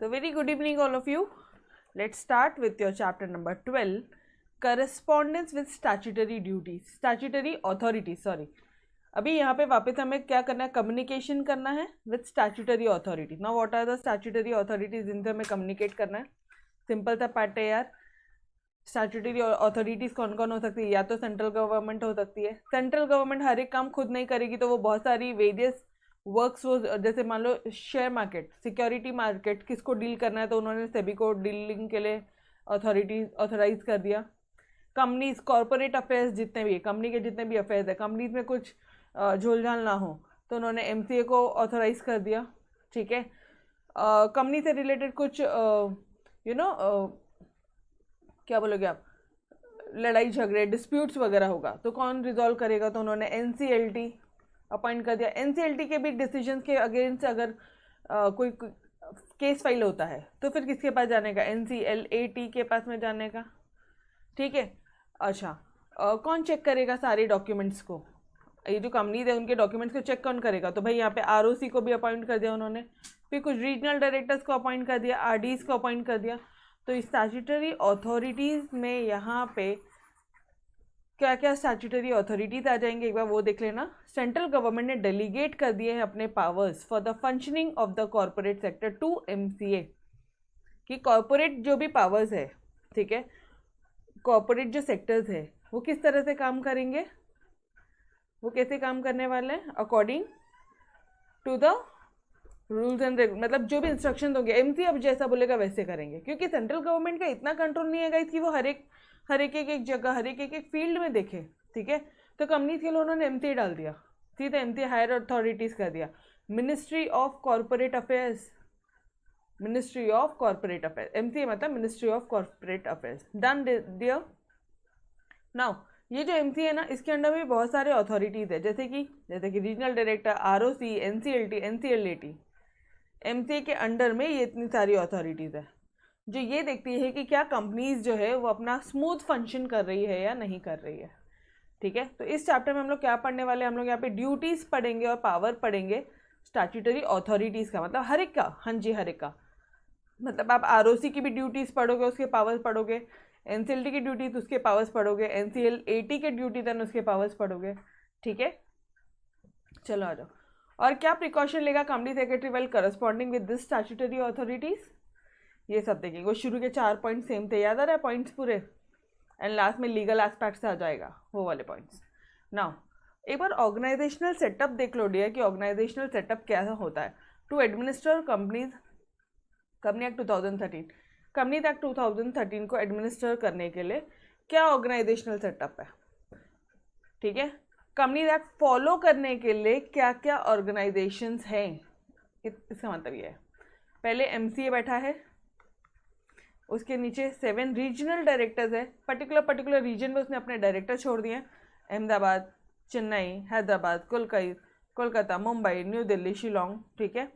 So very good evening all of you. Let's start with your chapter number 12, correspondence with statutory duties, statutory authorities, sorry. अभी यहाँ पे वापस हमें क्या करना है, कम्युनिकेशन करना है with statutory authority. Now what are the statutory authorities जिनसे हमें कम्युनिकेट करना है. सिंपल सा पार्ट है यार. स्टैट्यूटरी अथॉरिटीज कौन कौन हो सकती है? या तो सेंट्रल गवर्नमेंट हो सकती है. सेंट्रल गवर्नमेंट हर एक काम खुद नहीं करेगी तो वो बहुत सारी वेरियस वर्क्स, वो जैसे मान लो शेयर मार्केट, सिक्योरिटी मार्केट, किसको डील करना है तो उन्होंने सभी को डीलिंग के लिए ऑथराइज कर दिया. कंपनीज, कॉर्पोरेट अफेयर्स जितने भी, कंपनी के जितने भी अफेयर्स है, कंपनीज में कुछ झोलझाल ना हो तो उन्होंने एमसीए को ऑथराइज कर दिया. ठीक है. कंपनी से रिलेटेड कुछ क्या बोलोगे आप, लड़ाई झगड़े, डिस्प्यूट्स वगैरह होगा तो कौन रिजॉल्व करेगा, तो उन्होंने एनसीएलटी अपॉइंट कर दिया. एनसीएलटी के भी डिसीजंस के अगेंस्ट अगर कोई केस फाइल होता है तो फिर किसके पास जाने का? एनसीएलएटी के पास में जाने का. ठीक है. अच्छा, कौन चेक करेगा सारे डॉक्यूमेंट्स को? ये जो कंपनीज है उनके डॉक्यूमेंट्स को चेक कौन करेगा? तो भाई यहाँ पे आरओसी को भी अपॉइंट कर दिया उन्होंने. फिर कुछ रीजनल डायरेक्टर्स को अपॉइंट कर दिया, आरडीज को अपॉइंट कर दिया. तो स्टैट्यूटरी अथॉरिटीज़ में यहाँ पे क्या क्या स्टैट्यूटरी अथॉरिटीज़ आ जाएंगे एक बार वो देख लेना. सेंट्रल गवर्नमेंट ने डेलीगेट कर दिए हैं अपने powers for the functioning of the corporate sector to MCA. कि कॉर्पोरेट जो भी पावर्स है, ठीक है, कॉर्पोरेट जो सेक्टर्स है वो किस तरह से काम करेंगे, वो कैसे काम करने वाले हैं, according to the rules and मतलब जो भी इंस्ट्रक्शन होंगे एमसी अब जैसा बोलेगा वैसे करेंगे. क्योंकि सेंट्रल गवर्नमेंट का इतना कंट्रोल नहीं है गाइस कि वो हर एक जगह, हर एक फील्ड में देखे. ठीक है. तो कंपनीज के लिए उन्होंने एमसी डाल दिया, सीधे एमसी हायर अथॉरिटीज कर दिया. Ministry of corporate affairs, ministry of corporate affairs, MC मतलब ministry of corporate affairs. Done dear. Now ये जो एमसी है ना, इसके अंडर भी बहुत सारे अथॉरिटीज़ है, जैसे कि regional director, ROC, NCLT, NCLAT. MCA के अंडर में ये इतनी सारी अथॉरिटीज़ है जो ये देखती है कि क्या कंपनीज जो है वो अपना स्मूथ फंक्शन कर रही है या नहीं कर रही है. ठीक है. तो इस चैप्टर में हम लोग क्या पढ़ने वाले हैं, हम लोग यहाँ पे ड्यूटीज़ पढ़ेंगे और पावर पढ़ेंगे स्टैट्यूटरी अथॉरिटीज़ का. मतलब हर एक का, हाँ जी हर एक का. मतलब आप आरओसी की भी ड्यूटीज़ पढ़ोगे, उसके पावर्स पढ़ोगे, एनसीएलटी की ड्यूटीज उसके पावर्स पढ़ोगे, एनसीएलएटी के ड्यूटीज एंड उसके पावर्स पढ़ोगे. ठीक है. चलो आ जाओ. और क्या प्रिकॉशन लेगा company secretary well corresponding with this statutory authorities, ये सब देखेंगे. वो शुरू के 4 पॉइंट सेम थे, याद आ रहा है पॉइंट्स पूरे, एंड लास्ट में लीगल एस्पेक्ट से आ जाएगा वो वाले पॉइंट्स. नाउ एक बार ऑर्गेनाइजेशनल सेटअप देख लो डियर कि ऑर्गेनाइजेशनल सेटअप कैसा होता है. To administer company act 2013, company act 2013 को एडमिनिस्टर करने के लिए क्या ऑर्गेनाइजेशनल सेटअप है. ठीक है. कंपनी एक्ट फॉलो करने के लिए क्या क्या ऑर्गेनाइजेशंस हैं, इसका मतलब ये है. पहले एमसीए बैठा है, उसके नीचे 7 रीजनल डायरेक्टर्स है. पर्टिकुलर रीजन में उसने अपने डायरेक्टर छोड़ दिए. अहमदाबाद, चेन्नई, हैदराबाद, कोलकाता, मुंबई, न्यू दिल्ली, शिलोंग. ठीक है.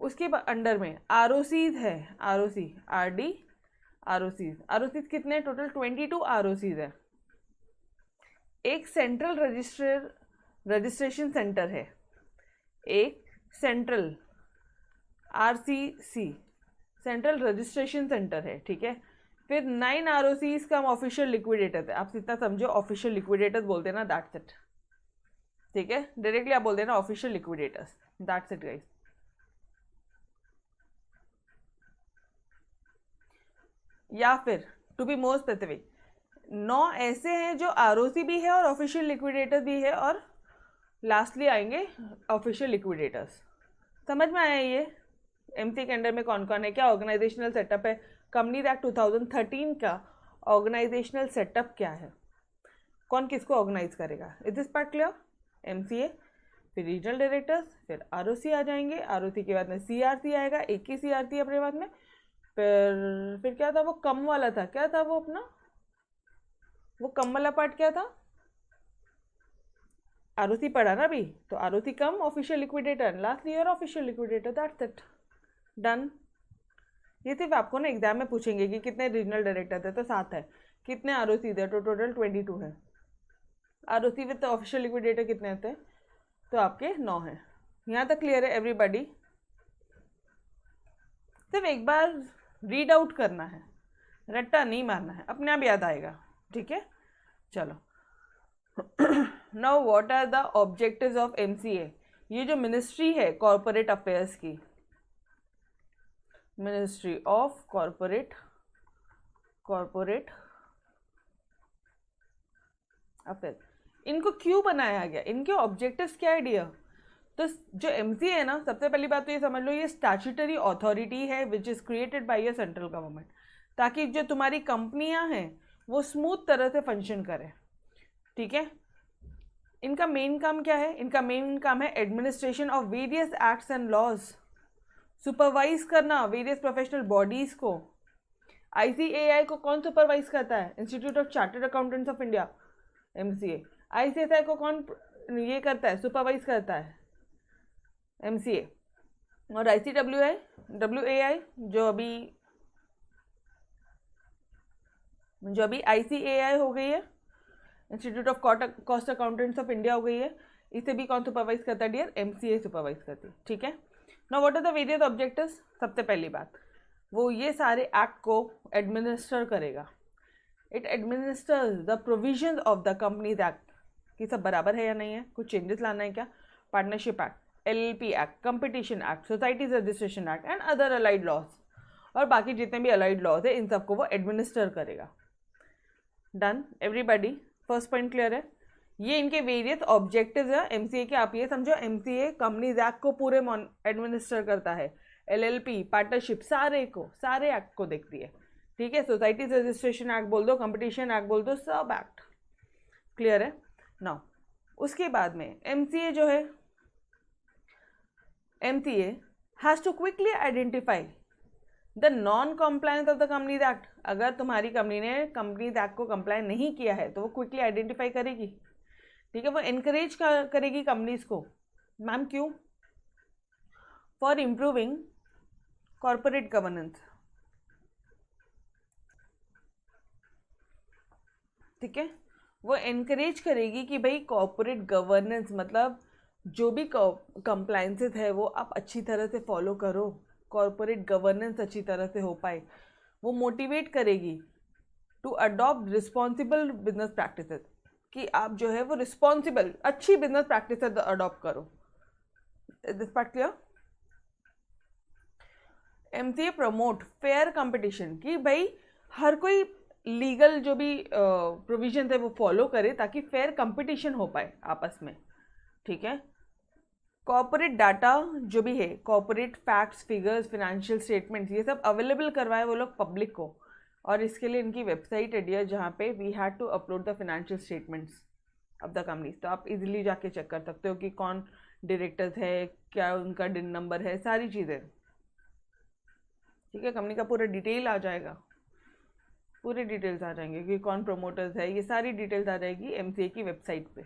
उसके अंडर में आरओसीज है, आरओसी, आरडी, आरओसीज कितने टोटल? 22 आरओसीज है. एक सेंट्रल रजिस्ट्रेशन सेंटर है, एक central RCC, central registration centre है. ठीक है. फिर 9 आरओसीज का हम ऑफिशियल लिक्विडेटर है. आप इतना समझो, ऑफिशियल लिक्विडेटर्स बोलते हैं ना, दैट्स इट. ठीक है. डायरेक्टली आप बोलते हैं ना official liquidators, that's it guys. या फिर टू बी मोर स्पेसिफिक 9 ऐसे हैं जो आरओसी भी है और ऑफिशियल लिक्विडेटर भी है, और लास्टली आएंगे ऑफिशियल लिक्विडेटर्स. समझ में आया ये एमसी के अंडर में कौन कौन है, क्या ऑर्गेनाइजेशनल सेटअप है. कंपनी एक्ट 2013 का ऑर्गेनाइजेशनल सेटअप क्या है, कौन किसको ऑर्गेनाइज करेगा. Is this part clear. MCA, फिर रीजनल डायरेक्टर्स, फिर आरओसी आ जाएंगे. आरओसी के बाद में सीआरसी आएगा, एक ही सीआरसी अपने बाद में. फिर क्या था वो कम वाला था, क्या था वो अपना, वो कम वाला पार्ट क्या था, आरओसी पढ़ा ना अभी, तो ROC come official liquidator, last year official liquidator, that's it. Done. ये सिर्फ आपको ना एग्जाम में पूछेंगे कि कितने रीजनल डायरेक्टर थे, तो 7 है. कितने आरओसी थे, तो टोटल 22 है. आरओसी विद ऑफिशियल लिक्विडेटर कितने थे, तो आपके 9 हैं. यहाँ तक क्लियर है एवरीबॉडी. सिर्फ एक बार रीड आउट करना है, रट्टा नहीं मारना है, अपने आप याद आएगा, ठीक है। चलो now what are the objectives of MCA। ये जो मिनिस्ट्री है कॉरपोरेट अफेयर्स की, मिनिस्ट्री ऑफ कॉरपोरेट अफेयर, इनको क्यों बनाया गया, इनके ऑब्जेक्टिव्स क्या है डियर। तो जो MCA है ना, सबसे पहली बात तो ये समझ लो, ये स्टैट्यूटरी अथॉरिटी है which is created by your central government, ताकि जो तुम्हारी कंपनियां हैं वो स्मूथ तरह से फंक्शन करें, ठीक है। इनका मेन काम क्या है, इनका मेन काम है administration of various acts and laws, supervise करना वेरियस प्रोफेशनल बॉडीज को। ICAI को कौन सुपरवाइज करता है, institute of chartered accountants of India, MCA। ICSI को कौन ये करता है, सुपरवाइज करता है, MCA। और WAI जो अभी ICAI हो गई है, institute of cost accountants of India हो गई है, इसे भी कौन सुपरवाइज करता है डियर, MCA सुपरवाइज करती है, ठीक है। Now what are the various objectives. सबसे पहली बात, वो ये सारे एक्ट को एडमिनिस्टर करेगा। It administers the provisions of the companies act, कि सब बराबर है या नहीं है, कुछ चेंजेस लाना है क्या, partnership act, LLP act, competition act, societies registration act and other allied laws, और बाकी जितने भी अलाइड लॉज है इन सबको वो एडमिनिस्टर करेगा। Done everybody, first point clear है। ये इनके वेरियस ऑब्जेक्टिव्स हैं MCA के। आप ये समझो MCA कंपनीज एक्ट को पूरे एडमिनिस्टर करता है, LLP, पार्टनरशिप, सारे एक्ट को देखती है, ठीक है। सोसाइटीज रजिस्ट्रेशन एक्ट बोल दो, कंपटीशन एक्ट बोल दो, सब एक्ट क्लियर है। नाउ उसके बाद में MCA जो है, MCA has to quickly identify the non compliance of the companies act. अगर तुम्हारी कंपनी ने कंपनीज एक्ट को कंप्लाई नहीं किया है तो वो क्विकली आइडेंटिफाई करेगी, ठीक है। वो एनकरेज करेगी कंपनीज को। मैम क्यों, फॉर इम्प्रूविंग कॉर्पोरेट गवर्नेंस, ठीक है। वो एनकरेज करेगी कि भाई कॉर्पोरेट गवर्नेंस मतलब जो भी कंप्लायंसेस है वो आप अच्छी तरह से फॉलो करो, कॉर्पोरेट गवर्नेंस अच्छी तरह से हो पाए। वो मोटिवेट करेगी to adopt responsible business practices, कि आप जो है वो रिस्पॉन्सिबल अच्छी बिजनेस प्रैक्टिसेस अडॉप्ट करो। This part clear. MCA promote fair competition, कि भाई हर कोई लीगल जो भी प्रोविजन है वो फॉलो करे ताकि फेयर कंपटीशन हो पाए आपस में, ठीक है। कॉर्पोरेट डाटा जो भी है, corporate facts, figures, financial statements, ये सब अवेलेबल करवाए वो लोग पब्लिक को, और इसके लिए इनकी वेबसाइट है डियर, जहाँ पे we had to upload the financial statements of the companies. तो आप इजीली जाके चेक कर सकते हो कि कौन डायरेक्टर्स है, क्या उनका डिन नंबर है, सारी चीज़ें, ठीक है। कंपनी का पूरा डिटेल आ जाएगा, पूरे डिटेल्स आ जाएंगे कि कौन प्रोमोटर्स है, ये सारी डिटेल्स आ जाएगी MCA की वेबसाइट पे,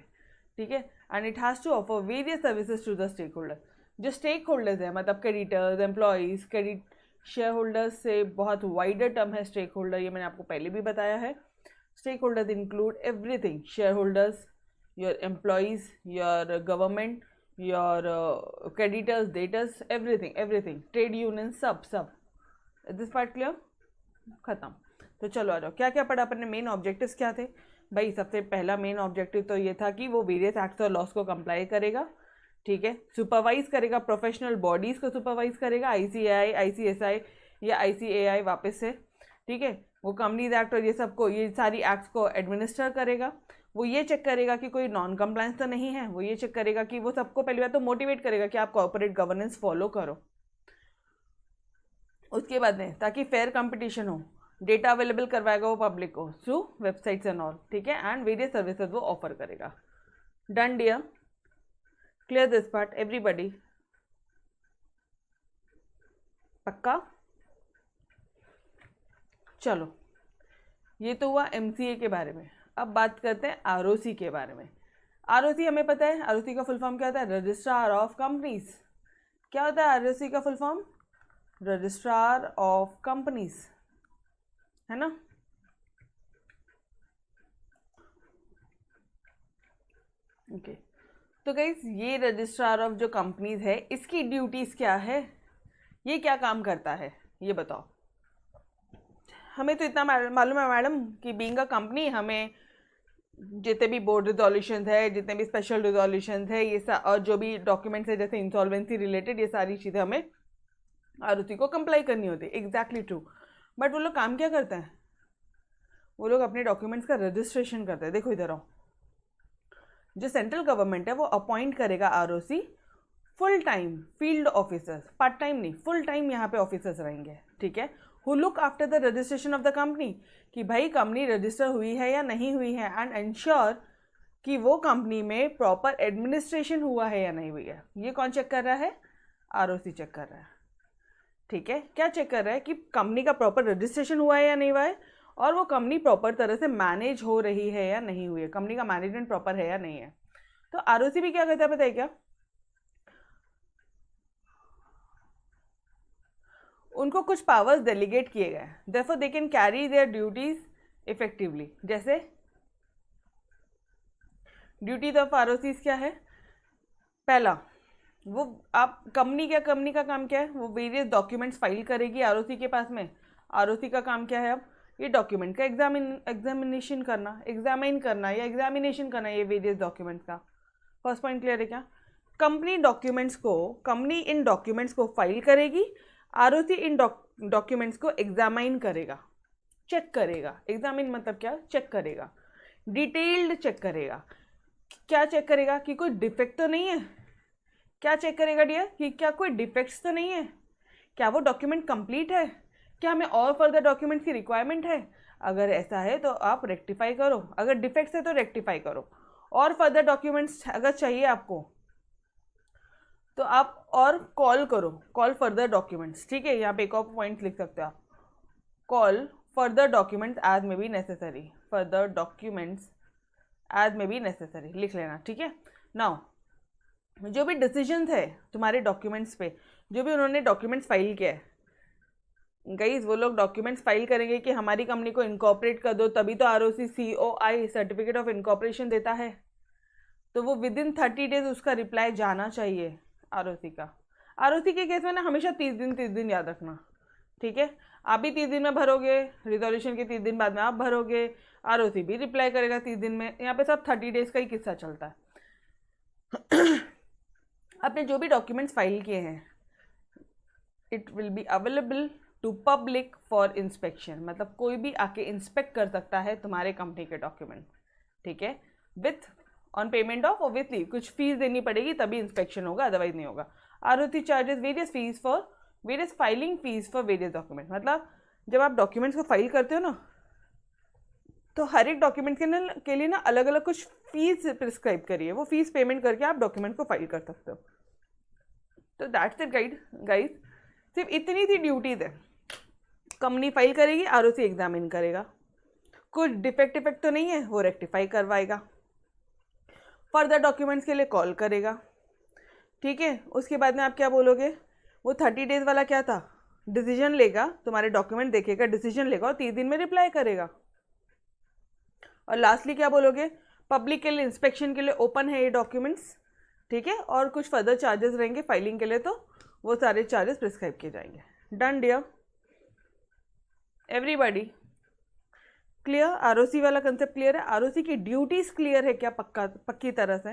ठीक है। And it has to offer various services to the stakeholder. जो स्टेक होल्डर्स है मतलब creditors, employees, credit shareholders से बहुत वाइडर टर्म है स्टेक होल्डर, ये मैंने आपको पहले भी बताया है। Stakeholders include everything, shareholders, your employees, your government, your creditors, debtors, everything, trade union, सब। दिस पार्ट क्लियर, खत्म। तो चलो आ जाओ, क्या क्या पढ़ा अपन ने, मेन ऑब्जेक्टिव्स क्या थे भाई। सबसे पहला मेन ऑब्जेक्टिव तो ये था कि वो वेरियस एक्ट्स और लॉस को कंप्लाई करेगा, ठीक है। सुपरवाइज करेगा, प्रोफेशनल बॉडीज़ को सुपरवाइज करेगा, ICAI, ICSI या ICAI वापस से, ठीक है। वो कंपनीज एक्ट और ये सबको, ये सारी एक्ट्स को एडमिनिस्टर करेगा। वो ये चेक करेगा कि कोई नॉन कंप्लायंस तो नहीं है, वो ये चेक करेगा कि वो सबको पहली बात तो मोटिवेट करेगा कि आप कॉर्पोरेट गवर्नेंस फॉलो करो। उसके बाद में ताकि फेयर कंपटीशन हो, डेटा अवेलेबल करवाएगा वो पब्लिक को थ्रू वेबसाइट्स एंड ऑल, ठीक है। एंड वेरियस सर्विसेज वो ऑफर करेगा। Done dear, clear this part everybody, पक्का। चलो ये तो हुआ MCA के बारे में। अब बात करते हैं ROC के बारे में। ROC हमें पता है, ROC का फुल फॉर्म क्या होता है, रजिस्ट्रार ऑफ कंपनीज। क्या होता है ROC का full form, registrar of companies, है ना। ओके तो गाइस ये रजिस्ट्रार ऑफ जो कंपनीज है इसकी ड्यूटीज क्या है, ये क्या काम करता है, ये बताओ। हमें तो इतना मालूम है मैडम कि बीइंग अ कंपनी हमें जितने भी बोर्ड रिजोल्यूशन है, जितने भी स्पेशल रिजोल्यूशन है, ये और जो भी डॉक्यूमेंट्स है जैसे इंसॉल्वेंसी रिलेटेड, ये सारी चीज़ें हमें आरओसी को कंप्लाई करनी होती है। Exactly true. बट वो लोग काम क्या करते हैं? वो लोग अपने डॉक्यूमेंट्स का रजिस्ट्रेशन करते हैं। देखो इधर आओ, जो सेंट्रल गवर्नमेंट है वो अपॉइंट करेगा ROC full time field officers, part time नहीं, फुल टाइम यहाँ पे ऑफिसर्स रहेंगे, ठीक है, who look after the registration of the company, कि भाई कंपनी रजिस्टर हुई है या नहीं हुई है, एंड एंश्योर कि वो कंपनी में प्रॉपर एडमिनिस्ट्रेशन हुआ है या नहीं हुई है। ये कौन चेक कर रहा है? आरओसी चेक कर रहा है, ठीक है। क्या चेक कर रहा है? कि कंपनी का प्रॉपर रजिस्ट्रेशन हुआ है या नहीं हुआ है, और वो कंपनी प्रॉपर तरह से मैनेज हो रही है या नहीं हुई है, कंपनी का मैनेजमेंट प्रॉपर है या नहीं है। तो आरओसी भी क्या करता है पता है क्या? उनको कुछ पावर्स डेलीगेट किए गए, therefore they can carry their duties effectively. जैसे ड्यूटीज ऑफ आरओसीज क्या है? पहला, वो आप कंपनी का काम क्या है? वो वेरियस डॉक्यूमेंट्स फाइल करेगी आरओसी के पास में। आरओसी का काम क्या है? अब ये डॉक्यूमेंट का एग्जामिनेशन करना, एग्जामिन करना या एग्जामिनेशन करना, ये वेरियस डॉक्यूमेंट्स का। फर्स्ट पॉइंट क्लियर है क्या? कंपनी इन डॉक्यूमेंट्स को फाइल करेगी, आरओसी इन डॉक्यूमेंट्स को एग्जामाइन करेगा, चेक करेगा। एग्जामिन मतलब क्या? चेक करेगा, डिटेल्ड चेक करेगा। क्या चेक करेगा? कि कोई डिफेक्ट तो नहीं है। क्या चेक करेगा डियर? कि क्या कोई डिफेक्ट्स तो नहीं है, क्या वो डॉक्यूमेंट कंप्लीट है, क्या हमें और फर्दर डॉक्यूमेंट्स की रिक्वायरमेंट है। अगर ऐसा है तो आप रेक्टिफाई करो, अगर डिफेक्ट्स है तो रेक्टिफाई करो। और फर्दर डॉक्यूमेंट्स अगर चाहिए आपको तो आप और कॉल करो, कॉल फर्दर डॉक्यूमेंट्स, ठीक है। यहाँ पे एक और पॉइंट लिख सकते हो आप, call further documents as may be necessary, further documents as may be necessary लिख लेना, ठीक है। नाउ जो भी डिसीजंस है तुम्हारे डॉक्यूमेंट्स पे, जो भी उन्होंने डॉक्यूमेंट्स फाइल किया है, गाइस वो लोग डॉक्यूमेंट्स फाइल करेंगे कि हमारी कंपनी को इनकॉर्पोरेट कर दो, तभी तो ROC COI certificate of incorporation देता है। तो वो विद इन 30 डेज उसका रिप्लाई जाना चाहिए आरओसी का। आरओसी के केस में ना हमेशा 30 दिन याद रखना, ठीक है। आप भी 30 दिन में भरोगे, रिजोल्यूशन के 30 दिन बाद में आप भरोगे, आरओसी भी रिप्लाई करेगा 30 दिन में। यहाँ पे सब 30 डेज का ही किस्सा चलता है। आपने जो भी डॉक्यूमेंट्स फाइल किए हैं, it will be available to public for inspection, मतलब कोई भी आके इंस्पेक्ट कर सकता है तुम्हारे कंपनी के डॉक्यूमेंट, ठीक है, with on payment of obviously कुछ फीस देनी पड़ेगी तभी इंस्पेक्शन होगा, अदरवाइज नहीं होगा। ROC charges various filing fees for various document. मतलब जब आप डॉक्यूमेंट्स को फाइल करते हो ना, तो हर एक डॉक्यूमेंट के लिए ना अलग अलग कुछ फीस प्रिस्क्राइब करिए, वो फीस पेमेंट करके आप डॉक्यूमेंट को फाइल कर सकते हो। तो दैट्स इट गाइस, सिर्फ इतनी सी ड्यूटीज है। कंपनी फाइल करेगी, आरओसी एग्जामिन करेगा, कुछ डिफेक्ट तो नहीं है वो रेक्टिफाई करवाएगा, फर्दर डॉक्यूमेंट्स के लिए कॉल करेगा, ठीक है। उसके बाद में आप क्या बोलोगे? वो 30 डेज वाला क्या था? डिसीजन लेगा, तुम्हारे डॉक्यूमेंट देखेगा, डिसीजन लेगा और 30 दिन में रिप्लाई करेगा। और लास्टली क्या बोलोगे? पब्लिक के लिए इंस्पेक्शन के लिए ओपन है ये डॉक्यूमेंट्स, ठीक है, और कुछ फर्दर चार्जेस रहेंगे फाइलिंग के लिए, तो वो सारे चार्जेस प्रिस्क्राइब किए जाएंगे। Done dear, everybody clear? ROC वाला कंसेप्ट क्लियर है? आरओसी की ड्यूटीज क्लियर है क्या पक्की तरह से?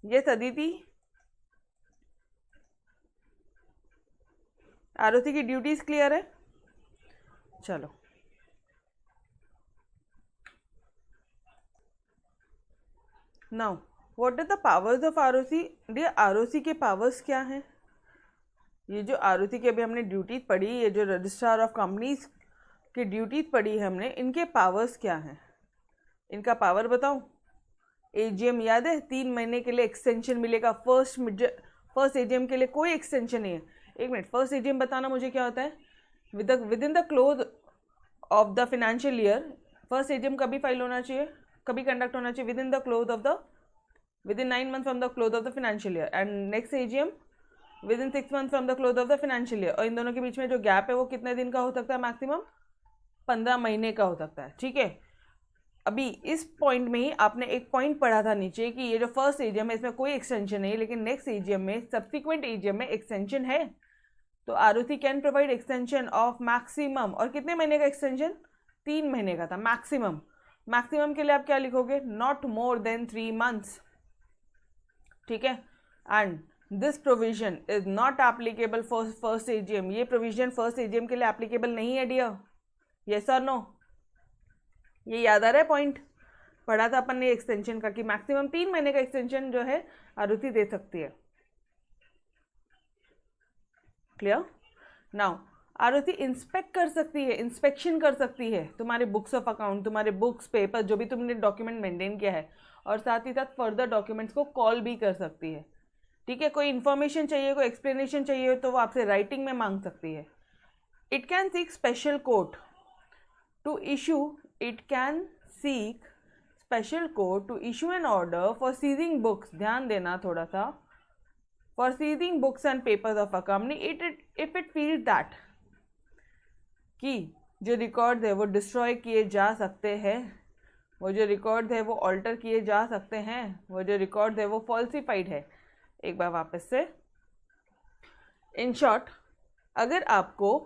ये अदिति, आरओसी की ड्यूटीज क्लियर है? चलो now what are the powers of ROC? Dear ROC के पावर्स क्या हैं? ये जो आरओसी की अभी हमने ड्यूटीज पढ़ी, ये जो रजिस्ट्रार ऑफ कंपनीज की ड्यूटीज पढ़ी है हमने, इनके पावर्स क्या हैं? इनका पावर बताऊं? एजीएम याद है, 3 महीने के लिए एक्सटेंशन मिलेगा। फर्स्ट एजीएम के लिए कोई एक्सटेंशन नहीं है। एक मिनट, फर्स्ट एजीएम बताना मुझे क्या होता है? With in the close of the financial year, first AGM कभी फाइल होना चाहिए, कभी कंडक्ट होना चाहिए? With in 9 months from the close of the financial year, and next AGM with in 6 months from the close of the financial year. और इन दोनों के बीच में जो गैप है वो कितने दिन का हो सकता है? मैक्सिमम 15 महीने का हो सकता है, ठीक है। अभी इस पॉइंट में ही आपने एक पॉइंट पढ़ा था नीचे कि ये जो फर्स्ट एजीएम है इसमें कोई एक्सटेंशन नहीं है, लेकिन नेक्स्ट एजीएम में, सब्सिक्वेंट एजीएम में एक्सटेंशन है। तो ROC can provide extension of maximum, और कितने महीने का एक्सटेंशन, 3 महीने का था मैक्सिमम। मैक्सिमम के लिए आप क्या लिखोगे, नॉट मोर देन 3 मंथ्स, ठीक है। And this provision is not applicable for first AGM, ये प्रोविजन फर्स्ट एजीएम के लिए एप्लीकेबल नहीं है डियर, यस और नो, ये याद आ रहा है पॉइंट, पढ़ा था अपन ने एक्सटेंशन का कि मैक्सिमम 3 महीने का एक्सटेंशन जो है आरुषि दे सकती है, क्लियर। नाउ आरुषि इंस्पेक्ट कर सकती है, इंस्पेक्शन कर सकती है तुम्हारे बुक्स ऑफ अकाउंट, तुम्हारे बुक्स पेपर जो भी तुमने डॉक्यूमेंट मेंटेन किया है, और साथ ही साथ फर्दर डॉक्यूमेंट्स को कॉल भी कर सकती है, ठीक है। कोई इन्फॉर्मेशन चाहिए, कोई एक्सप्लेनेशन चाहिए तो वो आपसे राइटिंग में मांग सकती है। It can seek special court to issue, it can seek special court to issue an order for seizing books, ध्यान देना थोड़ा सा, for seizing books and papers of a company if it feels that, कि जो record है वो destroy किए जा सकते हैं, वो जो रिकॉर्ड है वो ऑल्टर किए जा सकते हैं, वो जो रिकॉर्ड है वो फॉल्सिफाइड है। एक बार वापस से, इन शॉर्ट, अगर आपको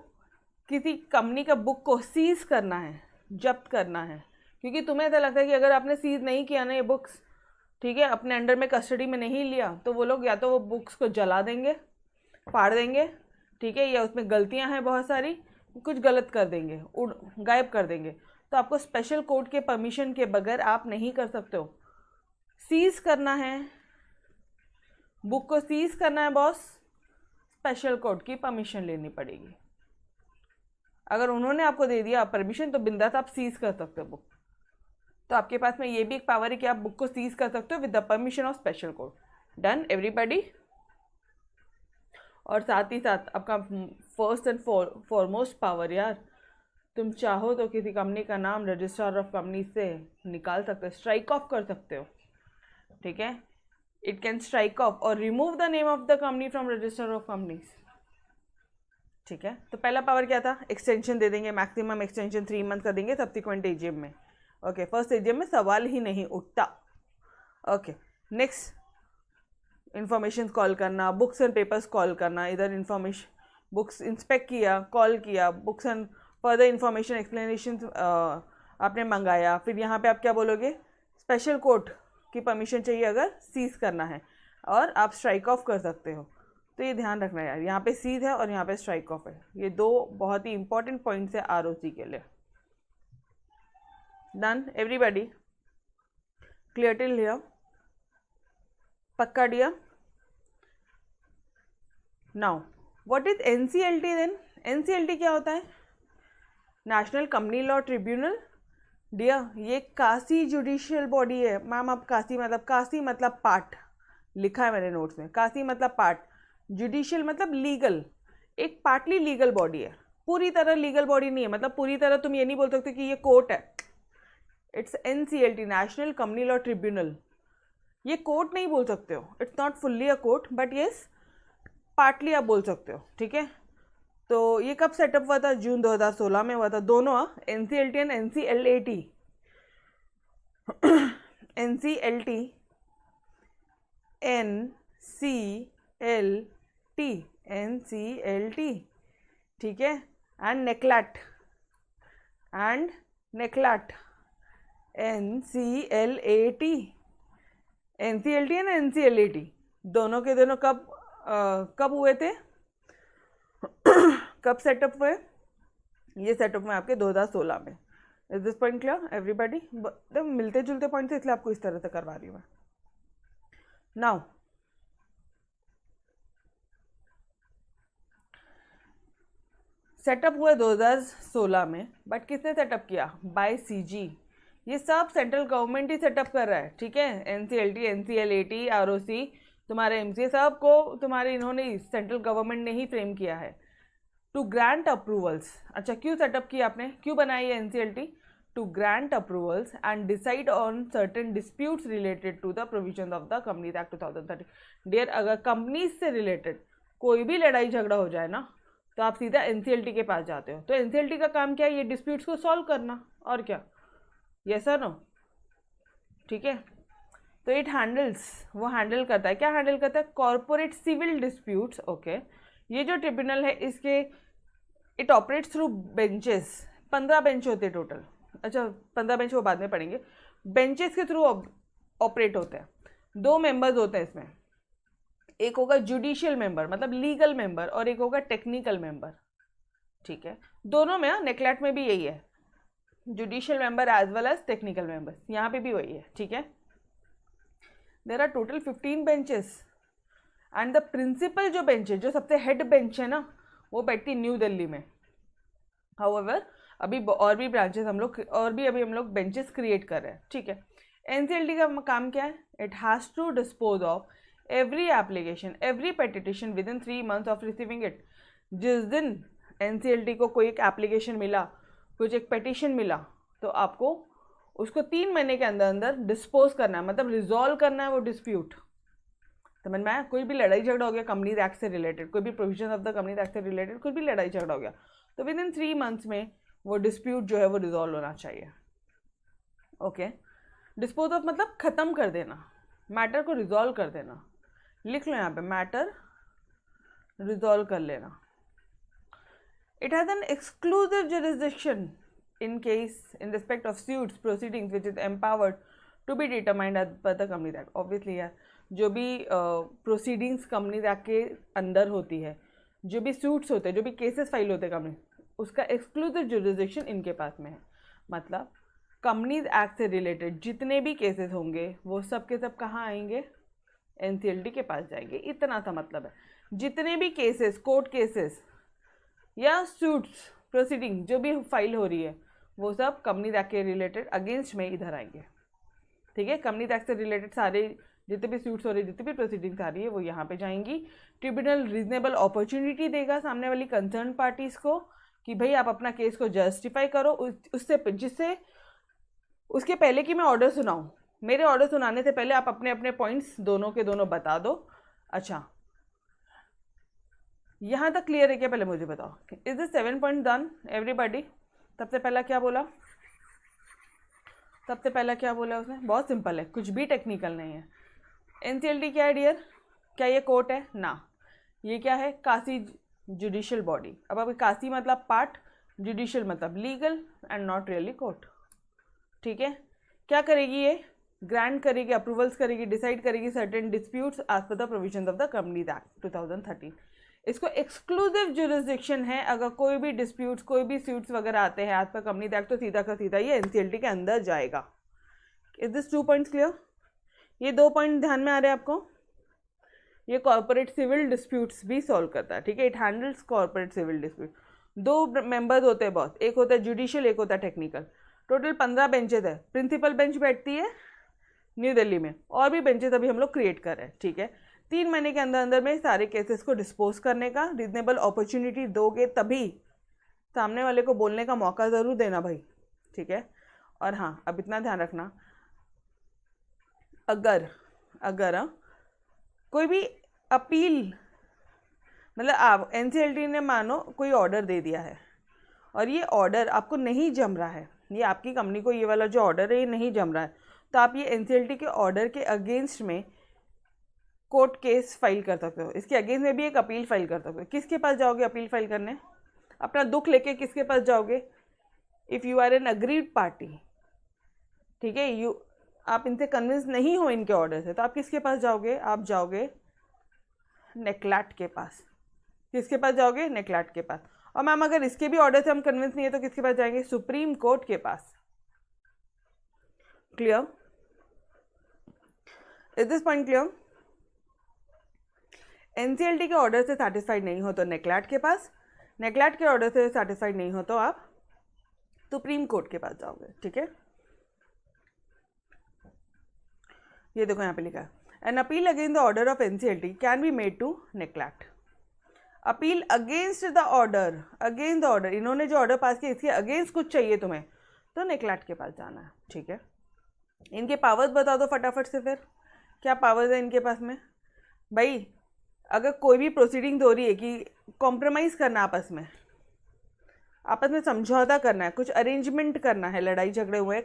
किसी कंपनी का बुक को सीज करना है, जब्त करना है, क्योंकि तुम्हें ऐसा लगता है कि अगर आपने सीज नहीं किया ना ये बुक्स, ठीक है, अपने अंडर में कस्टडी में नहीं लिया, तो वो लोग या तो वो बुक्स को जला देंगे, फाड़ देंगे, ठीक है, या उसमें गलतियां हैं बहुत सारी, कुछ गलत कर देंगे, गायब कर देंगे, तो आपको स्पेशल कोर्ट के परमिशन के बगैर आप नहीं कर सकते हो। सीज करना है, बुक को सीज करना है बॉस, स्पेशल कोर्ट की परमिशन लेनी पड़ेगी। अगर उन्होंने आपको दे दिया परमिशन तो बिंदास आप सीज कर सकते हो बुक, तो आपके पास में ये भी एक पावर है कि आप बुक को सीज कर सकते हो with the permission of special court. Done everybody. और साथ ही साथ आपका फर्स्ट एंड फॉरमोस्ट पावर यार, तुम चाहो तो किसी कंपनी का नाम रजिस्ट्रार ऑफ कंपनी से निकाल सकते हो, स्ट्राइक ऑफ कर सकते हो, ठीक है। इट कैन स्ट्राइक ऑफ और remove the name of the company from register of companies, ठीक है। तो पहला पावर क्या था, एक्सटेंशन दे देंगे, मैक्सिमम एक्सटेंशन 3 मंथ का देंगे सब्सिक्वेंट एजीएम में, ओके। फर्स्ट एजीएम में सवाल ही नहीं उठता, ओके। नेक्स्ट, इंफॉर्मेशन कॉल करना, बुक्स एंड पेपर्स कॉल करना, इधर इंफॉर्मेशन बुक्स इंस्पेक्ट किया, कॉल किया, books and further information explanation आपने मंगाया, फिर यहाँ पे आप क्या बोलोगे, स्पेशल कोर्ट की परमिशन चाहिए अगर सीज करना है, और आप स्ट्राइक ऑफ कर सकते हो। तो ये ध्यान रखना यार, यहाँ पे सीज है और यहाँ पे स्ट्राइक ऑफ है, ये 2 बहुत ही इंपॉर्टेंट पॉइंट्स है आरओसी के लिए। Done everybody, clear till here, पक्का dear. Now what is NCLT then, NCLT क्या होता है, national company law tribunal. Dear ये काशी जुडिशियल बॉडी है मैम, अब काशी मतलब पार्ट, लिखा है मैंने नोट्स में, काशी मतलब पार्ट, जुडिशियल मतलब लीगल, एक पार्टली लीगल बॉडी है, पूरी तरह लीगल बॉडी नहीं है, मतलब पूरी तरह तुम ये नहीं बोल सकते कि ये कोर्ट है। It's NCLT, national company law tribunal, ये कोर्ट नहीं बोल सकते हो, it's not fully a court but yes partly आप बोल सकते हो, ठीक है। तो ये कब सेटअप हुआ था, जून 2016 में हुआ था, दोनों NCLT and NCLAT, NCLT NCLT, ठीक है, and NCLAT NCLAT, NCLT and NCLAT दोनों के दोनों कब हुए थे कब सेटअप हुए, ये सेटअप में आपके 2016 में। Is this point clear everybody, मिलते जुलते पॉइंट थे इसलिए आपको इस तरह से करवा रही हूँ मैं। नाउ सेटअप हुआ 2016 में, बट किसने सेटअप किया, बाय सीजी, ये सब सेंट्रल गवर्नमेंट ही सेटअप कर रहा है, ठीक है। एनसीएलटी, एनसीएलएटी, आरओसी, तुम्हारे एमसीए सब को तुम्हारे इन्होंने सेंट्रल गवर्नमेंट ने ही फ्रेम किया है टू ग्रांट अप्रूवल्स। अच्छा क्यों सेटअप किया आपने, क्यों बनाई है NCLT, to grant approvals and decide on certain disputes related to the provision of the companies act 2013। Dear अगर कंपनीज से रिलेटेड कोई भी लड़ाई झगड़ा हो जाए ना, तो आप सीधा एनसीएलटी के पास जाते हो। तो एनसीएलटी का काम क्या है, ये डिस्प्यूट्स को सॉल्व करना, और क्या, यस और नो, ठीक है। तो इट हैंडल्स, वो हैंडल करता है, क्या हैंडल करता है, कॉर्पोरेट सिविल डिस्प्यूट्स, ओके, ये जो ट्रिब्यूनल है इसके it operates through benches, 15 bench होते हैं टोटल। अच्छा 15 बेंच वो बाद में पढ़ेंगे। बेंचेस के थ्रू ऑपरेट होते हैं। 2 मेंबर्स होते हैं इसमें, एक होगा जुडिशियल मेंबर मतलब लीगल मेंबर और एक होगा टेक्निकल मेंबर, ठीक है। दोनों में, नेक्लेट में भी यही है, judicial member as well as technical member, यहाँ पे भी वही है, ठीक है। There are total 15 benches and the principal जो बेंच है, जो सबसे हेड बेंच है ना, वो बैठती न्यू दिल्ली में। हाउएवर अभी और भी ब्रांचेस हम लोग अभी हम लोग बेंचेस क्रिएट कर रहे हैं, ठीक है। एनसीएलटी का काम क्या है? It has to dispose of every application, every petition within 3 months of receiving it. जिस दिन एनसीएलटी को कोई एक एप्लीकेशन मिला, कुछ एक पेटिशन मिला, तो आपको उसको 3 महीने के अंदर अंदर डिस्पोज करना है, मतलब रिजॉल्व करना है वो डिस्प्यूट। समझ में आया? कोई भी लड़ाई झगड़ा हो गया कंपनीज एक्ट से रिलेटेड, कोई भी provision of the companies act से रिलेटेड कोई भी लड़ाई झगड़ा हो गया, तो विद इन 3 months में वो डिस्प्यूट जो है वो रिजॉल्व होना चाहिए। ओके, डिस्पोज ऑफ मतलब ख़त्म कर देना, मैटर को रिजॉल्व कर देना। लिख लो यहाँ पे, मैटर रिजॉल्व कर लेना। It has an exclusive jurisdiction in case in respect of suits proceedings which is empowered to be determined as per the Companies Act। obviously यार, जो भी proceedings Companies Act के अंदर होती है, जो भी suits होते हैं, जो भी cases फाइल होते हैं कंपनी, उसका exclusive jurisdiction इनके पास में है। मतलब Companies Act से रिलेटेड जितने भी केसेस होंगे वो सब के सब कहाँ आएंगे? एनसीएलटी के पास जाएंगे। इतना सा मतलब है। जितने भी केसेस, कोर्ट केसेस या सूट्स प्रोसीडिंग जो भी फाइल हो रही है, वो सब कंपनीज एक्ट के रिलेटेड अगेंस्ट में इधर आएंगे, ठीक है। कंपनीज एक्ट से रिलेटेड सारे जितने भी सूट्स हो रही है, जितनी भी प्रोसीडिंग्स आ रही है, वो यहाँ पे जाएंगी। ट्रिब्यूनल रीजनेबल अपॉर्चुनिटी देगा सामने वाली कंसर्न पार्टीज को कि भाई आप अपना केस को जस्टिफाई करो, उससे जिससे उसके पहले कि मैं ऑर्डर सुनाऊँ, मेरे ऑर्डर सुनाने से पहले आप अपने अपने पॉइंट्स दोनों के दोनों बता दो। अच्छा, यहाँ तक क्लियर है क्या? पहले मुझे बताओ, is this 7 point done everybody? सबसे पहला क्या बोला? सबसे पहला क्या बोला उसने? बहुत सिंपल है, कुछ भी टेक्निकल नहीं है। एनसीएलटी क्या है डियर? क्या ये कोर्ट है? ना, ये क्या है? कासी जुडिशियल बॉडी। अब अभी कासी मतलब पार्ट, जुडिशियल मतलब legal and not really court, ठीक है। क्या करेगी ये? ग्रांट करेगी, अप्रूवल्स करेगी, डिसाइड करेगी certain disputes as per the provisions of the companies act 2013। इसको एक्सक्लूसिव जुरिसडिक्शन है। अगर कोई भी डिस्प्यूट्स, कोई भी सूट्स वगैरह आते हैं एज पर कंपनीज एक्ट, तो सीधा का सीधा ये एनसीएलटी के अंदर जाएगा। Is this 2 points clear? ये 2 पॉइंट ध्यान में आ रहे हैं आपको? ये कॉर्पोरेट सिविल डिस्प्यूट्स भी सॉल्व करता है, ठीक है। It handles corporate civil dispute. 2 members होते हैं बहुत, एक होता है जुडिशियल, एक होता है टेक्निकल। टोटल 15 बेंचेज है। प्रिंसिपल बेंच बैठती है न्यू दिल्ली में, और भी बेंचेज अभी हम लोग क्रिएट कर रहे हैं, ठीक है। 3 महीने के अंदर अंदर में सारे केसेस को डिस्पोज करने का रीजनेबल अपॉर्चुनिटी दोगे, तभी सामने वाले को बोलने का मौका ज़रूर देना भाई, ठीक है। और हाँ, अब इतना ध्यान रखना, अगर कोई भी अपील, मतलब आप एनसीएलटी ने मानो कोई ऑर्डर दे दिया है और ये ऑर्डर आपको नहीं जम रहा है, ये आपकी कंपनी को ये वाला जो ऑर्डर है ये नहीं जम रहा है, तो आप ये एनसीएलटी के ऑर्डर के अगेंस्ट में कोर्ट केस फाइल कर सकते हो। इसके अगेंस्ट में भी एक अपील फाइल कर सकते हो। किसके पास जाओगे अपील फाइल करने? अपना दुख लेके किसके पास जाओगे? If you are an agreed party, ठीक है, आप इनसे कन्विंस नहीं हो इनके ऑर्डर से, तो आप किसके पास जाओगे? आप जाओगे नेक्लेट के पास। किसके पास जाओगे? नेक्लेट के पास। और मैम अगर इसके भी ऑर्डर से हम कन्विंस नहीं है तो किसके पास जाएंगे? सुप्रीम कोर्ट के पास। Clear? Is this point clear? NCLT के ऑर्डर से सेटिस्फाइड नहीं हो तो नेक्लेट के पास, नेक्लेट के ऑर्डर से सेटिस्फाइड नहीं हो तो आप सुप्रीम कोर्ट के पास जाओगे, ठीक है। ये देखो यहाँ पे लिखा है, an appeal against the order of NCLT can be made to NCLAT. Appeal against the order, against the order, इन्होंने जो ऑर्डर पास किया इसके अगेंस्ट कुछ चाहिए तुम्हें, तो नेक्लेट के पास जाना है, ठीक है। इनके पावर्स बता दो फटाफट से, फिर क्या पावर्स है इनके पास में? भाई अगर कोई भी प्रोसीडिंग हो रही है कि कॉम्प्रोमाइज़ करना, आपस में समझौता करना है, कुछ अरेंजमेंट करना है, लड़ाई झगड़े हुए,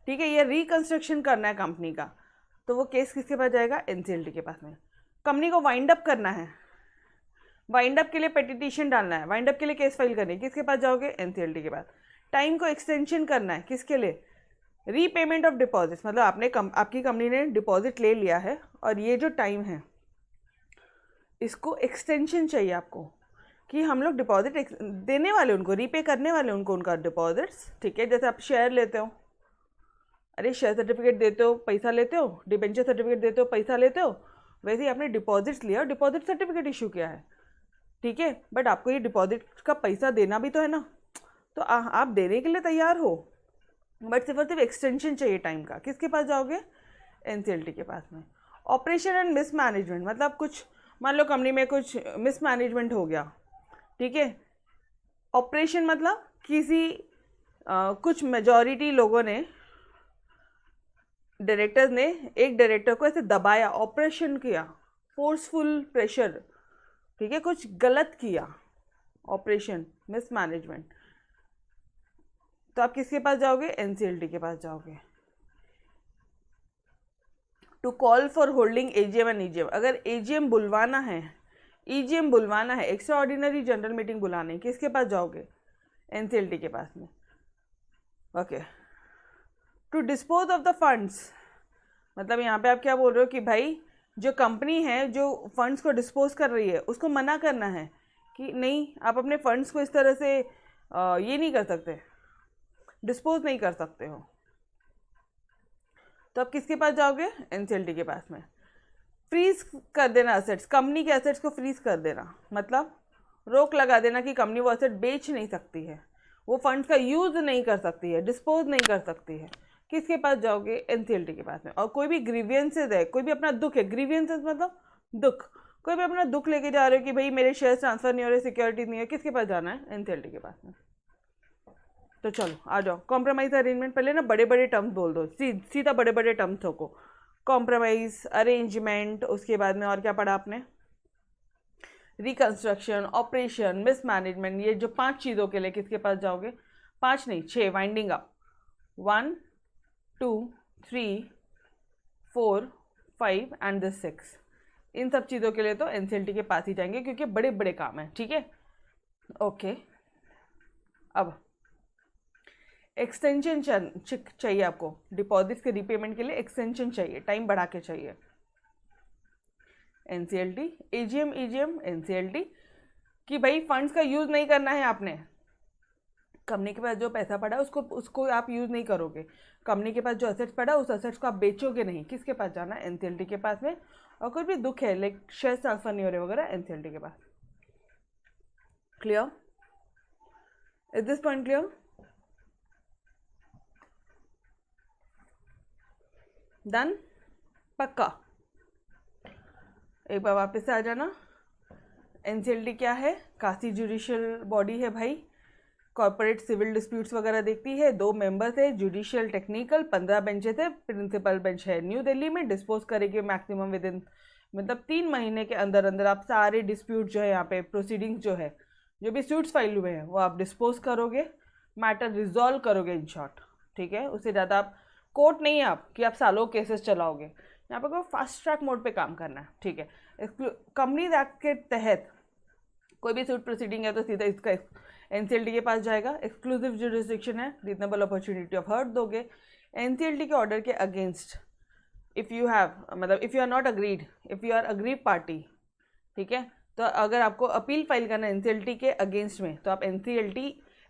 ठीक है, ये रिकंस्ट्रक्शन करना है कंपनी का, तो वो केस किसके पास जाएगा? एनसीएलटी के पास में। कंपनी को वाइंड अप करना है, वाइंड अप के लिए पेटिशन डालना है, वाइंड अप के लिए केस फाइल करनी है, किसके पास जाओगे? एनसीएलटी के पास। टाइम को एक्सटेंशन करना है, किसके लिए? रीपेमेंट ऑफ डिपॉजिट्स, मतलब आपकी कंपनी ने डिपॉजिट ले लिया है और ये जो टाइम है इसको एक्सटेंशन चाहिए आपको कि हम लोग डिपॉजिट देने वाले उनको, रीपे करने वाले उनको उनका डिपॉजिट्स, ठीक है। जैसे आप शेयर लेते हो, अरे शेयर सर्टिफिकेट देते हो पैसा लेते हो, डिबेंचर सर्टिफिकेट देते हो पैसा लेते हो, वैसे ही आपने डिपॉजिट्स लिया और डिपॉजिट सर्टिफिकेट इशू किया है, ठीक है। बट आपको ये डिपॉजिट का पैसा देना भी तो है ना, तो आप देने के लिए तैयार हो, बट सिर्फ और सिर्फ एक्सटेंशन चाहिए टाइम का। किसके पास जाओगे? एनसीएलटी के पास में। ऑपरेशन एंड मिसमैनेजमेंट, मतलब कुछ मान लो कंपनी में कुछ मिसमैनेजमेंट हो गया, ठीक है। ऑपरेशन मतलब कुछ मेजॉरिटी लोगों ने, डायरेक्टर्स ने एक डायरेक्टर को ऐसे दबाया, ऑपरेशन किया, फोर्सफुल प्रेशर, ठीक है, कुछ गलत किया, ऑपरेशन मिसमैनेजमेंट। तो आप किसके पास जाओगे? एनसीएलटी के पास जाओगे। To call for holding AGM and EGM, अगर एजीएम बुलवाना है, ईजीएम बुलवाना है, एक्स्ट्रा ऑर्डिनरी जनरल मीटिंग बुलानी, किसके पास जाओगे? एनसीएलटी के पास में। Okay. To dispose of the funds, मतलब यहाँ पे आप क्या बोल रहे हो कि भाई जो कंपनी है जो फंड्स को डिस्पोज कर रही है उसको मना करना है कि नहीं, आप अपने फंड्स को इस तरह से ये नहीं कर सकते, डिस्पोज नहीं कर सकते हो। तो आप किसके पास जाओगे? एनसीएलटी के पास में। फ्रीज कर देना एसेट्स, कंपनी के एसेट्स को फ्रीज कर देना, मतलब रोक लगा देना कि कंपनी वो एसेट बेच नहीं सकती है, वो फंड्स का यूज़ नहीं कर सकती है, डिस्पोज नहीं कर सकती है। किसके पास जाओगे? एनसीएलटी के पास में। और कोई भी ग्रीवियंसेस है, कोई भी अपना दुख है, ग्रीवियंसेस मतलब दुख, कोई भी अपना दुख लेके जा रहे हो कि भाई मेरे शेयर ट्रांसफर नहीं हो रहे, सिक्योरिटी नहीं है, किसके पास जाना है? एनसीएलटी के पास में। तो चलो आ जाओ। कॉम्प्रोमाइज अरेंजमेंट, पहले ना बड़े बड़े टर्म्स बोल दो, सीधा बड़े बड़े टर्म्स को। कॉम्प्रोमाइज, अरेंजमेंट, उसके बाद में और क्या पढ़ा आपने? Reconstruction, operation, mismanagement. ये जो 5 चीज़ों के लिए किसके पास जाओगे? 5 नहीं 6, वाइंडिंग अप, 1 2 3 4 5 एंड द 6। इन सब चीज़ों के लिए तो एनसीएलटी के पास ही जाएंगे क्योंकि बड़े बड़े काम हैं, ठीक है। ओके, अब एक्सटेंशन चाहिए आपको, डिपॉजिट्स के रीपेमेंट के लिए एक्सटेंशन चाहिए, टाइम बढ़ा के चाहिए। एनसीएलटी, एजीएम, ईजीएम, एनसीएलटी कि भाई फंड्स का यूज़ नहीं करना है आपने, कंपनी के पास जो पैसा पड़ा है उसको आप यूज़ नहीं करोगे, कंपनी के पास जो असेट्स पड़ा है उस असेट्स को आप बेचोगे नहीं। किसके पास जाना है? एनसीएलटी के पास में। और कोई भी दुख है लाइक शेयर ट्रांसफर नहीं हो रहे वगैरह, एनसीएलटी के पास। Clear? Is this point clear? Done? पक्का? एक बार वापस से आ जाना। एनसीएलटी क्या है? कासी जुडिशियल बॉडी है भाई, कॉर्पोरेट सिविल डिस्प्यूट्स वगैरह देखती है। 2 मेंबर्स है, जुडिशियल टेक्निकल, 15 बेंचेस है, प्रिंसिपल बेंच है न्यू दिल्ली में। डिस्पोज करेगी मैक्सिमम विद इन, मतलब 3 महीने के अंदर अंदर आप सारे डिस्प्यूट जो है यहाँ पे प्रोसीडिंग्स जो है, जो भी सूट्स फाइल हुए हैं वो आप डिस्पोज करोगे, मैटर रिजॉल्व करोगे इन शॉर्ट, ठीक है। उससे ज़्यादा आप कोर्ट नहीं है आप कि आप सालों केसेस चलाओगे, यहाँ पर कोई फास्ट ट्रैक मोड पे काम करना है, ठीक है। कंपनीज एक्ट के तहत कोई भी सूट प्रोसीडिंग है तो सीधा इसका एनसीएलटी के पास जाएगा। एक्सक्लूसिव जुरिस्डिक्शन है, रीजनेबल अपॉर्चुनिटी ऑफ हर्ट दोगे। एनसीएलटी के ऑर्डर के अगेंस्ट इफ़ यू हैव, मतलब if you are not agreed, if you are agreed party, ठीक है, तो अगर आपको अपील फाइल करना है एनसीएलटी के अगेंस्ट में तो आप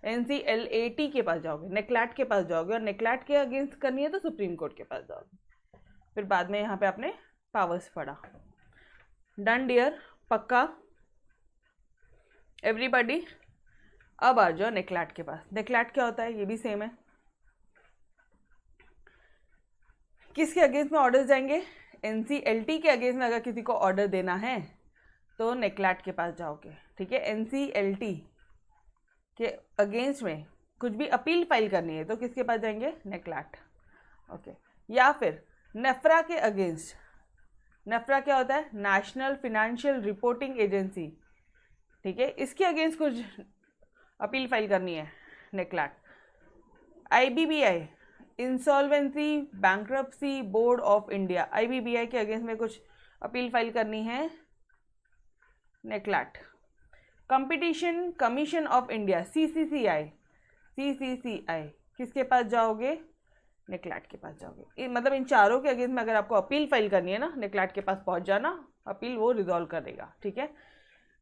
एनसीएलएटी के पास जाओगे, नेक्लैट के पास जाओगे, और नेक्लैट के अगेंस्ट करनी है तो सुप्रीम कोर्ट के पास जाओगे। फिर बाद में यहाँ पे आपने पावर्स पढ़ा। Done dear? पक्का? एवरीबॉडी? अब आ जाओ नेक्लैट के पास। नेक्लैट क्या होता है? ये भी सेम है। किसके अगेंस्ट में ऑर्डर जाएंगे? एनसीएलटी के अगेंस्ट में अगर किसी को ऑर्डर देना है तो नेक्लैट के पास जाओगे, ठीक है। एनसीएलटी के अगेंस्ट में कुछ भी अपील फाइल करनी है तो किसके पास जाएंगे? नेक्लैट, ओके। या फिर नेफ्रा के अगेंस्ट, नेफ्रा क्या होता है? नेशनल फिनेंशियल रिपोर्टिंग एजेंसी, ठीक है, इसके अगेंस्ट कुछ अपील फाइल करनी है, NCLAT. IBBI, insolvency bankruptcy board of India, IBBI के अगेंस्ट में कुछ अपील फाइल करनी है, NCLAT, competition commission of India CCCI किसके पास जाओगे? नेक्लाट के पास जाओगे। मतलब इन चारों के अगेंस्ट में अगर आपको अपील फाइल करनी है ना, नेक्लाट के पास पहुंच जाना, अपील वो रिजॉल्व करेगा। ठीक है,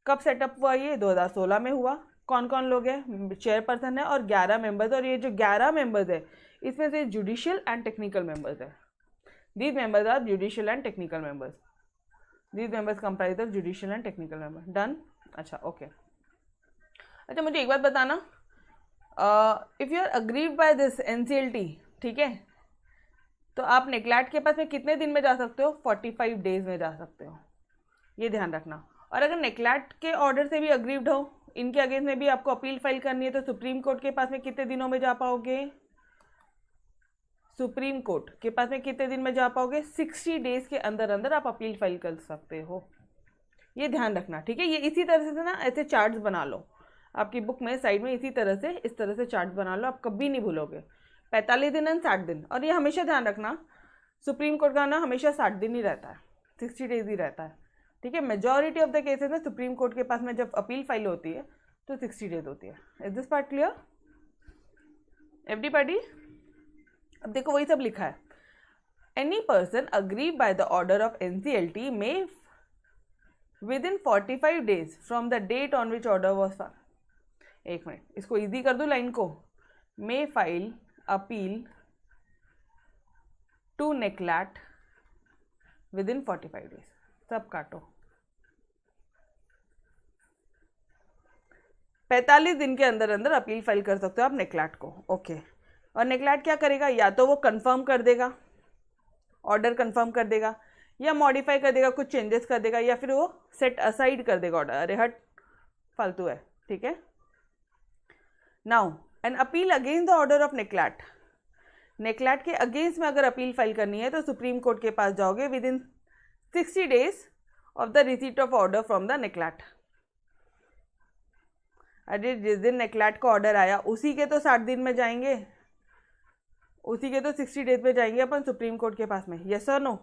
कब सेटअप हुआ ये? 2016 में हुआ। कौन कौन लोग हैं? चेयरपर्सन है और 11 मेंबर्स। और ये जो 11 मेंबर्स है इसमें से जुडिशियल एंड टेक्निकल मेंबर्स है। These members are judicial and technical members. These members comprise of judicial and technical member. Done. अच्छा ओके। अच्छा मुझे एक बात बताना, if you are aggrieve by this NCLT, ठीक है, तो आप नेक्लाट के पास में कितने दिन में जा सकते हो? 45 डेज में जा सकते हो, ये ध्यान रखना। और अगर नेक्लाट के ऑर्डर से भी अग्रीव्ड हो, इनके अगेंस्ट में भी आपको अपील फाइल करनी है, तो सुप्रीम कोर्ट के पास में कितने दिनों में जा पाओगे? सुप्रीम कोर्ट के पास में कितने दिन में जा पाओगे? 60 डेज के अंदर अंदर आप अपील फाइल कर सकते हो, ये ध्यान रखना। ठीक है, ये इसी तरह से ना ऐसे चार्ट्स बना लो आपकी बुक में साइड में, इसी तरह से इस तरह से चार्ट बना लो, आप कभी नहीं भूलोगे। 45 दिन एंड 60 दिन। और ये हमेशा ध्यान रखना, सुप्रीम कोर्ट का ना हमेशा 60 दिन ही रहता है, 60 डेज ही रहता है। ठीक है, मेजॉरिटी ऑफ द केसेस में सुप्रीम कोर्ट के पास में जब अपील फाइल होती है तो 60 डेज होती है। Is this part clear everybody? अब देखो वही सब लिखा है। Any person agree by the order of NCLT में within 45 days from the date on which order was file. एक मिनट, इसको इजी कर दो लाइन को। May file appeal to NCLAT within 45 days. सब काटो। 45 दिन के अंदर अंदर अपील फाइल कर सकते हो आप नेक्लाट को। ओके, और नेक्लाट क्या करेगा? या तो वो कंफर्म कर देगा, ऑर्डर कंफर्म कर देगा, या मॉडिफाई कर देगा, कुछ चेंजेस कर देगा, या फिर वो सेट असाइड कर देगा ऑर्डर। अरे हट, फालतू है। ठीक है, now an appeal against the order of NCLAT. NCLAT के अगेंस्ट में अगर अपील फाइल करनी है तो सुप्रीम कोर्ट के पास जाओगे within 60 days of the receipt of order from the NCLAT. अरे जिस दिन नेक्लाट का ऑर्डर आया उसी के तो 60 दिन में जाएंगे, उसी के तो 60 डेज में जाएंगे अपन सुप्रीम कोर्ट के पास में। यस और नो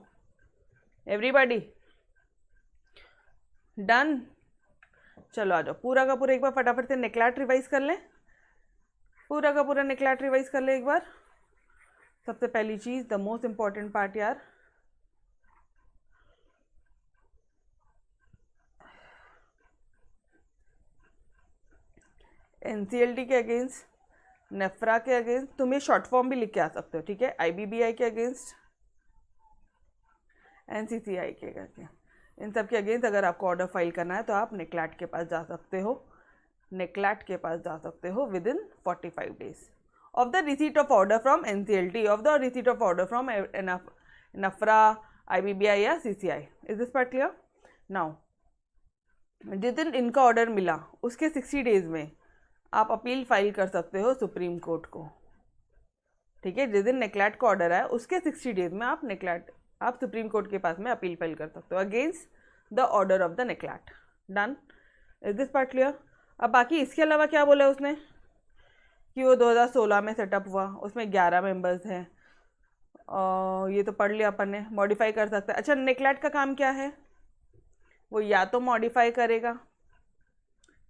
एवरीबॉडी? डन। चलो आ जाओ, पूरा का पूरा एक बार फटाफट से नेक्लाट रिवाइज कर लें। पूरा का पूरा नेक्लाट रिवाइज कर ले एक बार। सबसे पहली चीज, द मोस्ट इंपॉर्टेंट पार्ट यार, NCLT के अगेंस्ट, नेफ्रा के अगेंस्ट, तुम ये शॉर्ट फॉर्म भी लिख के आ सकते हो। ठीक है, IBBI के अगेंस्ट, NCCI के अगेंस्ट, इन सब के अगेंस्ट अगर आपको ऑर्डर फाइल करना है तो आप नेक्लाट के पास जा सकते हो। नेक्लाट के पास जा सकते हो within 45 days of the receipt of order from NCLT, of the receipt of order from NFRA, IBBI या CCI। Is this part clear? Now जिस दिन इनका ऑर्डर मिला उसके 60 डेज में आप अपील फाइल कर सकते हो सुप्रीम कोर्ट को। ठीक है, जिस दिन नेक्लाट का ऑर्डर आया उसके 60 डेज में आप सुप्रीम कोर्ट के पास में अपील फाइल कर सकते हो against the order of the NCLAT. Done. Is this part clear? अब बाकी इसके अलावा क्या बोला उसने कि वो 2016 में सेटअप हुआ, उसमें 11 मेंबर्स हैं, ये तो पढ़ लिया अपन ने। मॉडिफाई कर सकता है। अच्छा, नेक्लाट का काम क्या है? वो या तो मॉडिफाई करेगा,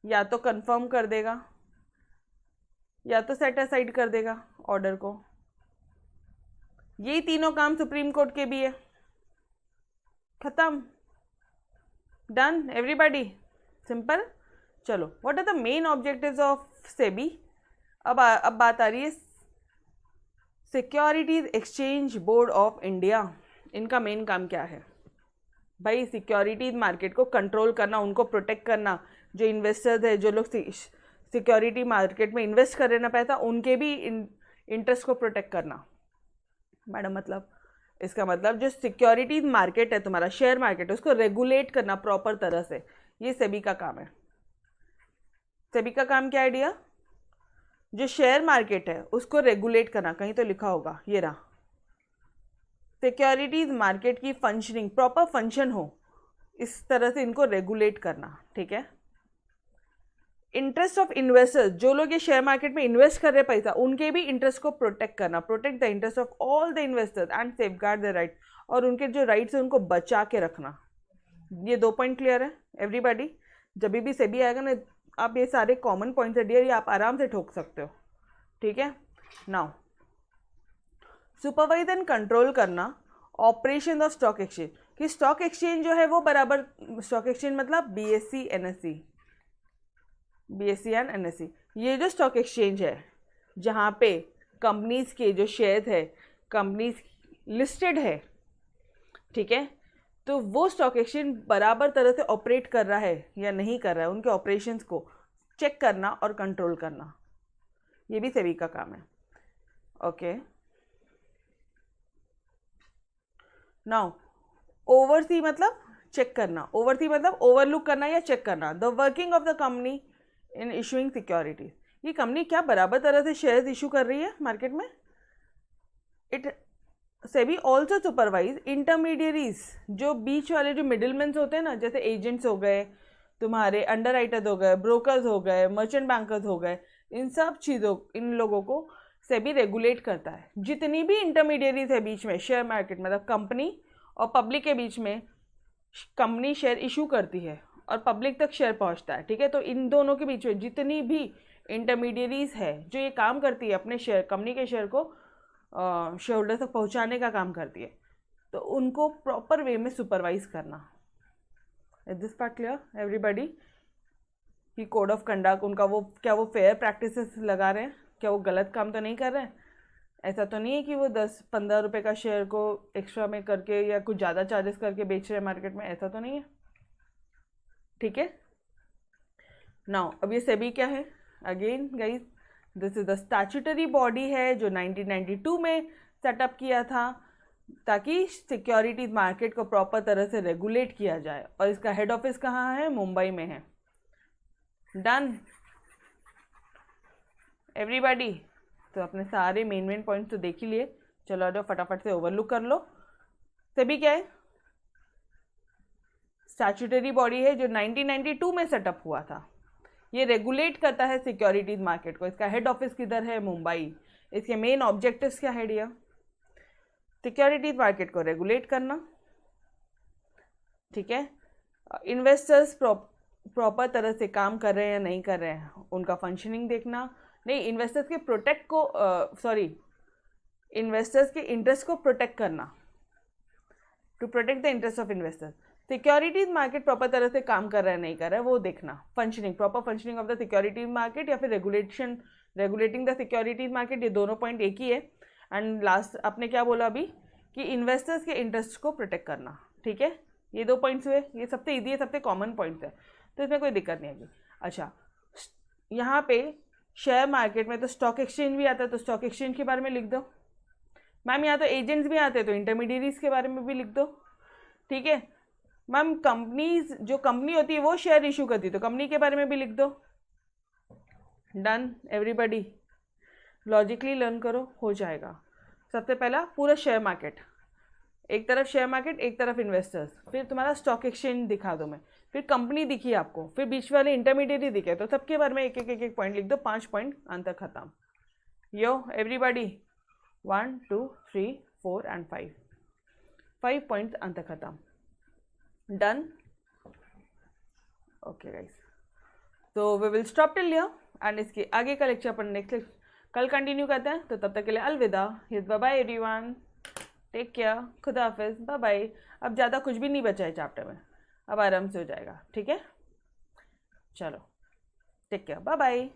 या तो कंफर्म कर देगा, या तो सेट असाइड कर देगा ऑर्डर को। यही तीनों काम सुप्रीम कोर्ट के भी है। खत्म। Done everybody? सिंपल। चलो, what are the main objectives of SEBI? अब बात आ रही है securities exchange board of India. इनका मेन काम क्या है भाई? सिक्योरिटीज मार्केट को कंट्रोल करना, उनको प्रोटेक्ट करना। जो इन्वेस्टर्स है, जो लोग सिक्योरिटी मार्केट में इन्वेस्ट कर रहे ना पैसा, उनके भी इंटरेस्ट को प्रोटेक्ट करना। मैडम मतलब इसका मतलब जो सिक्योरिटीज मार्केट है, तुम्हारा शेयर मार्केट है, उसको रेगुलेट करना प्रॉपर तरह से, ये सेबी का काम है। सेबी का काम क्या है डियर? जो शेयर मार्केट है उसको रेगुलेट करना। कहीं तो लिखा होगा, ये रहा, सिक्योरिटीज मार्केट की फंक्शनिंग प्रॉपर फंक्शन हो, इस तरह से इनको रेगुलेट करना। ठीक है, इंटरेस्ट ऑफ इन्वेस्टर्स, जो लोग ये शेयर मार्केट में इन्वेस्ट कर रहे हैं पैसा, उनके भी इंटरेस्ट को प्रोटेक्ट करना। Protect the interest of all the investors and safeguard the right, और उनके जो राइट्स है उनको बचा के रखना। ये 2 पॉइंट क्लियर है एवरीबॉडी? जब भी सेबी आएगा ना, आप ये सारे कॉमन पॉइंट्स है डियर, ये आप आराम से ठोक सकते हो, ठीक है। नाउ सुपरवाइज एंड कंट्रोल करना ऑपरेशन ऑफ स्टॉक एक्सचेंज, कि स्टॉक एक्सचेंज जो है वो बराबर, स्टॉक एक्सचेंज मतलब BSE NSE, BSE and NSE, ये जो स्टॉक एक्सचेंज है जहाँ पे कंपनीज के जो शेयर है, कंपनीज लिस्टेड है, ठीक है, तो वो स्टॉक एक्सचेंज बराबर तरह से ऑपरेट कर रहा है या नहीं कर रहा है, उनके ऑपरेशंस को चेक करना और कंट्रोल करना, ये भी सेबी का काम है। ओके, नाउ ओवरसी मतलब चेक करना, ओवरसी मतलब ओवरलुक करना या चेक करना। The working of the company in issuing securities, ये कंपनी क्या बराबर तरह से शेयर्स इशू कर रही है मार्केट में। It SEBI also supervise intermediaries, जो बीच वाले जो मिडिलमैन्स होते हैं ना, जैसे एजेंट्स हो गए, तुम्हारे अंडर राइटर्स हो गए, ब्रोकर्स हो गए, मर्चेंट बैंकर्स हो गए, इन सब चीज़ों, इन लोगों को सेबी रेगुलेट करता है। जितनी भी इंटरमीडियरीज है बीच में शेयर मार्केट, मतलब कंपनी और पब्लिक के बीच में, कंपनी शेयर इशू करती है और पब्लिक तक शेयर पहुंचता है, ठीक है, तो इन दोनों के बीच में जितनी भी इंटरमीडियरीज है जो ये काम करती है अपने शेयर, कंपनी के शेयर को शेयर होल्डर तक पहुंचाने का काम करती है, तो उनको प्रॉपर वे में सुपरवाइज करना। Is this part clear everybody? कि कोड ऑफ कंडक्ट उनका, वो क्या वो फेयर प्रैक्टिसेस लगा रहे हैं, क्या वो गलत काम तो नहीं कर रहे हैं? ऐसा तो नहीं है कि वो 10-15 रुपये का शेयर को एक्स्ट्रा में करके या कुछ ज़्यादा चार्जेस करके बेच रहे हैं मार्केट में, ऐसा तो नहीं है, ठीक है। नाउ अब ये सेबी क्या है? Again guys, this is the statutory body है जो 1992 में सेटअप किया था ताकि सिक्योरिटीज मार्केट को प्रॉपर तरह से रेगुलेट किया जाए, और इसका हेड ऑफिस कहाँ है? मुंबई में है। Done everybody? तो अपने सारे मेन पॉइंट्स तो देख ही लिए, चलो आ फटाफट से ओवरलुक कर लो। सेबी क्या है? स्टैट्यूटरी बॉडी है जो 1992 में सेटअप हुआ था। ये रेगुलेट करता है सिक्योरिटीज मार्केट को। इसका हेड ऑफिस किधर है? मुंबई। इसके मेन ऑब्जेक्टिव्स क्या है डियर? सिक्योरिटीज मार्केट को रेगुलेट करना, ठीक है, इन्वेस्टर्स प्रॉपर तरह से काम कर रहे हैं या नहीं कर रहे हैं, उनका फंक्शनिंग देखना, नहीं इन्वेस्टर्स के प्रोटेक्ट को इन्वेस्टर्स के इंटरेस्ट को प्रोटेक्ट करना, to protect the interest of investors. Securities market proper तरह से काम कर रहा है नहीं कर रहा है वो देखना, functioning, proper functioning of the securities market या फिर रेगुलेटिंग द सिक्योरिटीज मार्केट, ये दोनों पॉइंट एक ही है। एंड लास्ट आपने क्या बोला अभी कि इन्वेस्टर्स के इंटरेस्ट को प्रोटेक्ट करना, ठीक है, ये 2 पॉइंट्स हुए, ये सबसे ईजी है, सबसे कॉमन पॉइंट्स है, तो इसमें कोई दिक्कत नहीं आएगी। अच्छा, यहाँ पे शेयर मार्केट में तो स्टॉक एक्सचेंज भी आता है, तो स्टॉक एक्सचेंज के बारे में लिख दो। मैम यहाँ तो एजेंट्स भी आते हैं, तो इंटरमीडियरीज के बारे में भी लिख दो, ठीक है। मैम कंपनीज, जो कंपनी होती है वो शेयर इशू करती है, तो कंपनी के बारे में भी लिख दो। Done everybody? लॉजिकली लर्न करो, हो जाएगा। सबसे पहला पूरा शेयर मार्केट, एक तरफ शेयर मार्केट, एक तरफ इन्वेस्टर्स, फिर तुम्हारा स्टॉक एक्सचेंज दिखा दो मैं, फिर कंपनी दिखी आपको, फिर बीच वाले इंटरमीडिएट दिखे, तो सबके बारे में एक एक पॉइंट लिख दो, 5 पॉइंट, अंत खत्म। यो एवरीबॉडी, 1 2 3 4 एंड 5 पॉइंट्स, अंत खत्म। डन? ओके गाइस, तो we will stop till here and इसके आगे का लेक्चर अपन नेक्स्ट कल कंटिन्यू करते हैं। तो तब तक के लिए अलविदा, bye bye everyone, take care, खुदा हाफिज, बाय बाय। अब ज़्यादा कुछ भी नहीं बचा है चैप्टर में, अब आराम से हो जाएगा, ठीक है। चलो टेक केयर, बाय बाय।